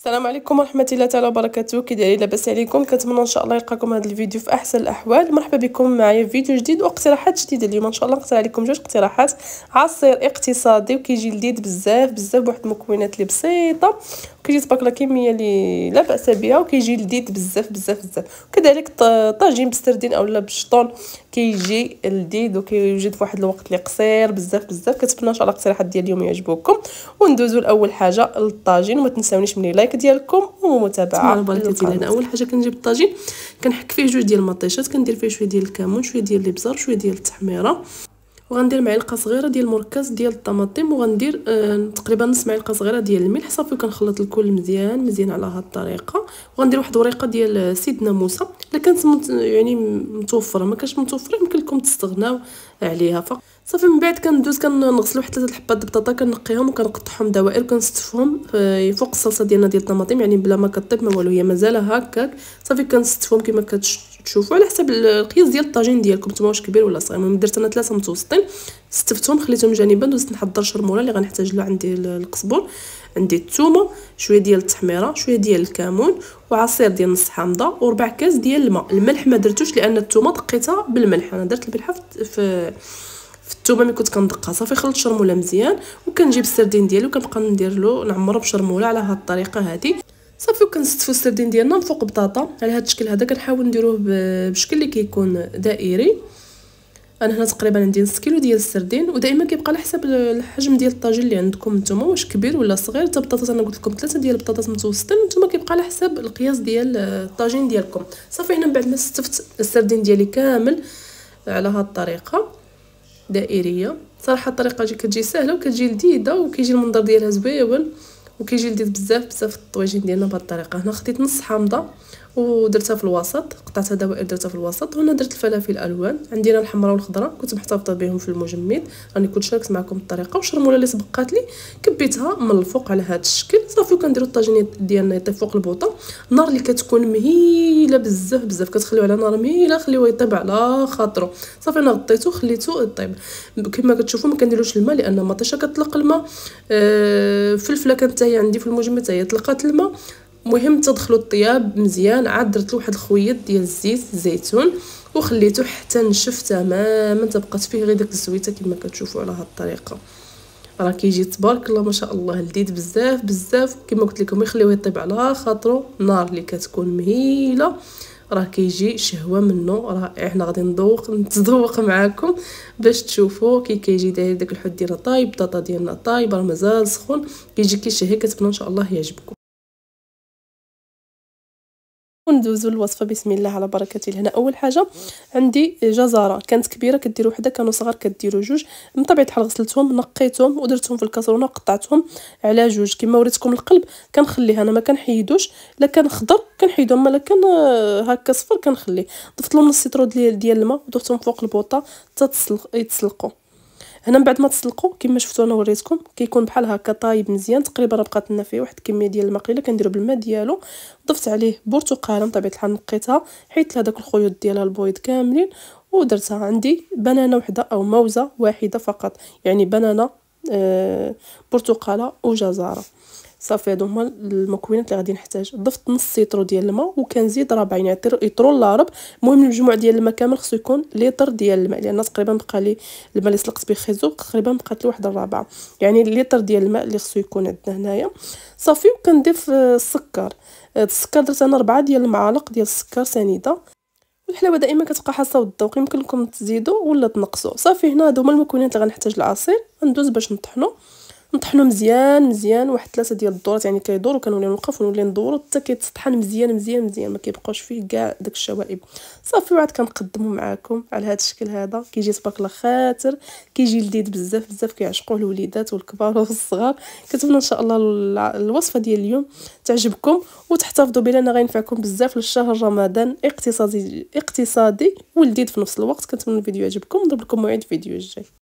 السلام عليكم ورحمه الله تعالى وبركاته. كي دايرين؟ لاباس عليكم؟ كنتمنى ان شاء الله يلقاكم هذا الفيديو في احسن الاحوال. مرحبا بكم معايا في فيديو جديد واقتراحات جديده. اليوم ان شاء الله نقترح عليكم جوج اقتراحات. عصير اقتصادي وكيجي لذيذ بزاف بواحد المكونات اللي بسيطه، وكيجي تبارك الله كميه اللي لا باس بها، وكيجي لذيذ بزاف. وكذلك طاجين بالسردين اولا بالشطون كيجي لذيذ وكيوجد في واحد الوقت اللي قصير بزاف. كنتمنى ان شاء الله الاقتراحات ديال اليوم يعجبوكم. وندوزو لاول حاجه للطاجين، وما تنساونيش من لايك ديالكم ومتابعه. انا اول حاجه كنجيب الطاجين كنحك فيه جوج ديال المطيشات، كندير فيه شويه ديال الكمون، شويه ديال الابزار، شويه ديال التحميره، وغندير معلقه صغيره ديال المركز ديال الطماطم، وغندير تقريبا نص معلقه صغيره ديال الملح. صافي وكنخلط الكل مزيان على هذه الطريقه. وغندير واحد وريقه ديال سيدنا موسى الا كانت يعني متوفره، ما كانش متوفره يمكن لكم تستغناو عليها. صافي من بعد كندوز كنغسلو حتى 3 حبات البطاطا، كنقيهم وكنقطعهم دوائر وكنستفهم فوق الصلصه ديالنا ديال الطماطم، يعني بلا ما كطيب ما والو، هي مازال هكاك. صافي كنستفهم كما كتشوفوا على حسب القياس ديال الطاجين ديالكم، نتوما واش كبير ولا صغير. المهم درت انا 3 متوسطين، استفتهم خليتهم جانبا. دوزت نحضر شرموله اللي غنحتاج له. عندي القزبر، عندي الثومه، شويه ديال التحميره، شويه ديال الكمون، وعصير ديال نص حامضه، وربع كاس ديال الماء. الملح ما درتوش لان الثومه دقيتها بالملح، انا درت الملح في الثومه ملي كنت كندقها. صافي خلطت شرموله مزيان، وكنجيب السردين ديالي وكنبقى ندير له نعمرو بشرموله على هذه الطريقه هذه. صافي وكنستفو السردين ديالنا من فوق بطاطا على هذا الشكل هذا. كنحاول نديروه بشكل اللي كيكون دائري. انا هنا تقريبا عندي نص كيلو ديال السردين، ودائما كيبقى على حسب الحجم ديال الطاجين اللي عندكم نتوما، واش كبير ولا صغير. حتى البطاطا انا قلت لكم 3 ديال البطاطا متوسطين، نتوما كيبقى على حسب القياس ديال الطاجين ديالكم. صافي هنا من بعد ما استفت السردين ديالي كامل على هذه الطريقه دائريه. صراحه الطريقه كتجي سهله وكتجي لذيذه، وكيجي المنظر ديالها زويون، وكيجي لذيذ بزاف الطواجين ديالنا بهذه الطريقه. هنا خديت نص حامضه ودرتها في الوسط، قطعتها دوائر درتها في الوسط. وهنا درت الفلافل الالوان، عندي انا الحمراء والخضراء كنت محتفظه بهم في المجمد، راني كنت شاركت معكم الطريقه. وشرموله اللي سبقات لي كبيتها من الفوق على هذا الشكل. صافي وكنديروا الطاجين ديالنا يطيب فوق البوطه. النار اللي كتكون مهيله بزاف كتخليو على نار مهيله، خليوه يطيب على خاطرو. صافي انا غطيته خليته يطيب. كما كتشوفوا ما كنديروش الماء لان المطيشه كتطلق الماء. فلفله كانت هي عندي في المجمد هي طلقات الماء. مهم تدخلوا الطياب مزيان. عاد درت له واحد الخويط ديال الزيت الزيتون وخليته حتى نشف تماما، تبقات فيه غير داك الزويته كما كتشوفوا على هذه الطريقه. راه كيجي تبارك الله ما شاء الله لذيذ بزاف. كما قلت لكم يخليوه يطيب على خاطرو. النار اللي كتكون مهيله راه كيجي شهوه منه رائع. حنا غادي نتذوق معاكم باش تشوفوا كيجي داير داك الحوت ديالنا طايب، البطاطا ديالنا طايبه، راه مازال سخون، كيجي كيشهي. كتبنا ان شاء الله يعجبكم. وندوزو الوصفه بسم الله على بركه الله. هنا اول حاجه عندي جزره كانت كبيره كديروا وحده، كانوا صغار كديروا جوج. من طبيعه الحال غسلتهم نقيتهم ودرتهم في الكاسرونه وقطعتهم على جوج كما وريتكم. القلب كنخليه انا ما كنحيدوش، لا كان خضر كنحيدو، اما لا كان هكا صفر كنخليه. ضفت لهم نص سيترو ديال الماء وضفتهم فوق البوطه حتى يتسلقوا. هنا من بعد ما تسلقوا كما شفتوا انا وريتكم كيكون بحال هكا طايب مزيان. تقريبا بقات لنا فيه واحد الكميه ديال الماء قليله، كنديروا بالماء ديالو. ضفت عليه برتقاله من طبيعه الحال نقيتها، حيت هذاك الخيوط ديالها البيض كاملين. ودرتها عندي بنانه وحده او موزه واحده فقط، يعني بنانه برتقاله وجزره. صافي هادو هما المكونات اللي غادي نحتاج. ضفت نص سيترو ديال الماء وكنزيد ربع، يعني يطرو لا. المهم المجموع ديال الماء كامل خصو يكون لتر ديال الماء، لان تقريبا بقى لي الماء اللي سلقت به خيزو تقريبا بقات لي واحد الربعه، يعني لتر ديال الماء اللي خصو يكون عندنا هنايا. صافي وكنضيف السكر درت انا 4 ديال المعالق ديال السكر سنيده. الحلاوه دائما كتبقى حاسه والذوق، يمكن لكم تزيدوا ولا تنقصوا. صافي هنا هادو هما المكونات اللي غنحتاج العصير. ندوز باش نطحنو مزيان واحد 3 ديال الدورات، يعني كيدور وكنولي نوقف ونولي ندورو حتى كيتطحن مزيان ما كيبقاوش فيه كاع داك الشوائب. صافي وعاد كنقدمو معاكم على هذا الشكل هذا. كيجي تبارك الله خاطر، كيجي لذيذ بزاف كيعشقوه الوليدات والكبار والصغار. كنتمنى ان شاء الله الوصفه ديال اليوم تعجبكم وتحتفظوا بها، لان غينفعكم بزاف للشهر رمضان اقتصادي ولذيذ في نفس الوقت. كنتمنى الفيديو يعجبكم. نضرب لكم موعد الفيديو الجاي.